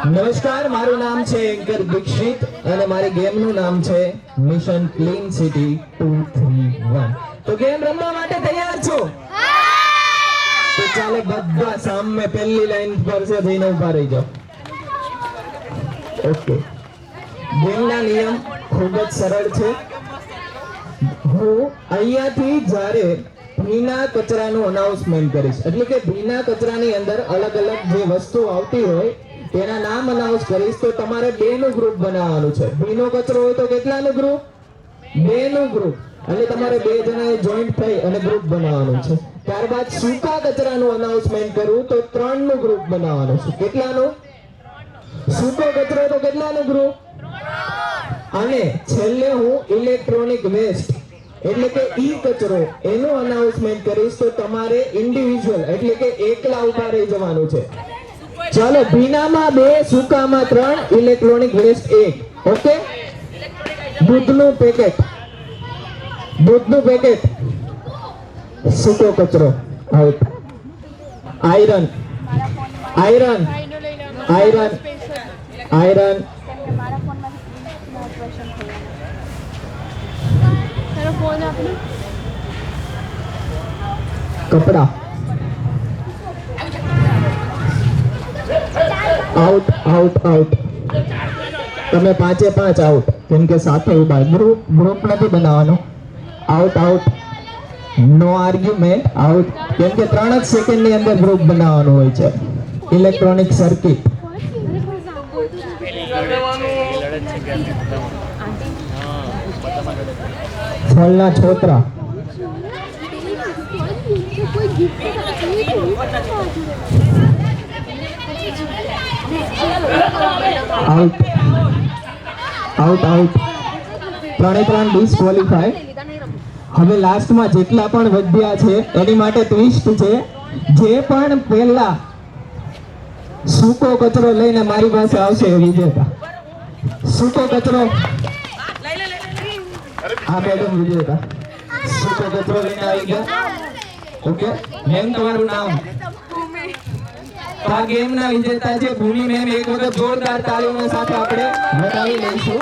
નમસ્કાર, મારું નામ છે એન્કર દીક્ષિત અને મારી ગેમનું નામ છે મિશન ક્લીન સિટી 231. તો ગેમ રમવા માટે તૈયાર છો? તો ચાલો બધા સામે પહેલી લાઈન પર છે જઈને ઊભા રહી જાઓ. ઓકે. ગેમના નિયમ ખૂબ જ સરળ છે. હું અહીંયાથી જ્યારે ભીના કચરાનું અનાઉન્સમેન્ટ કરીશ, એટલે કે ભીના કચરાની અંદર અલગ અલગ જે વસ્તુ આવતી હોય તેના નામ અનાઉન્સ કરીશ, તો તમારે 2 નું ગ્રુપ બનાવવાનું છે. ભીનો કચરો હોય તો કેટલાનું ગ્રુપ? 2 નું ગ્રુપ. એટલે તમારે 2 જણાએ જોઈન્ટ થઈ અને ગ્રુપ બનાવવાનું છે. ત્યારબાદ સૂકા કચરાનું અનાઉન્સમેન્ટ કરું તો 3 નું ગ્રુપ બનાવવાનું છે. કેટલાનું? સૂકો કચરો તો કેટલાનું ગ્રુપ? અને છેલ્લે હું ઇલેક્ટ્રોનિક વેસ્ટ એટલે કે ઈ કચરો એનું અનાઉન્સમેન્ટ કરીશ, તો તમારે ઇન્ડિવિડ્યુઅલ એટલે કે એકલા ઉભા રહી જવાનું છે. ચાલો, ભીનામાં 2, સૂકામાં 3, ઇલેક્ટ્રોનિક વેસ્ટ 1. ઓકે. દૂધનું પેકેટ, સૂકો કચરો આઉટ. આયરન કપડા આઉટ. તમે 5 એ 5 આઉટ, કેમ કે સાથે ઉભા. ગ્રુપ નથી બનાવવાનું. આઉટ. નો આર્ગ્યુમેન્ટ. આઉટ, કેમ કે 3 જ સેકન્ડની અંદર ગ્રુપ બનાવવાનું હોય છે. ઇલેક્ટ્રોનિક સર્કિટ, ફળના છોતરા, આઉટ. 3 ડિસ્ક્વોલિફાય. હવે લાસ્ટમાં જેટલા પણ વધ્યા છે એની માટે ટ્વિસ્ટ છે. જે પણ પહેલા સૂકો કચરો લઈને મારી પાસે આવશે એ વિજેતા. સૂકો કચરો આ મેડમ વિજેતા. સૂકો કચરો લઈને આવી ગયા. ઓકે. મેમ, તમારું નામ? આ ગેમના વિજેતા છે ભૂમિ મેમ. એક વખત જોરદાર તાળીઓની સાથે આપણે બતાવી લઈશું.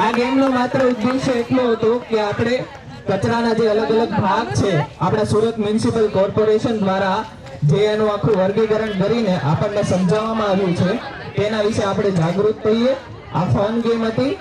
આ ગેમનો માત્ર ઉદ્દેશ્ય એટલો હતો કે આપણે કચરાના જે અલગ અલગ ભાગ છે આપણા સુરત મ્યુનિસિપલ કોર્પોરેશન દ્વારા જે એનું આખું વર્ગીકરણ કરીને આપણને સમજાવવામાં આવ્યું છે તેના વિશે આપણે જાગૃત થઈએ. આ ફન ગેમ હતી.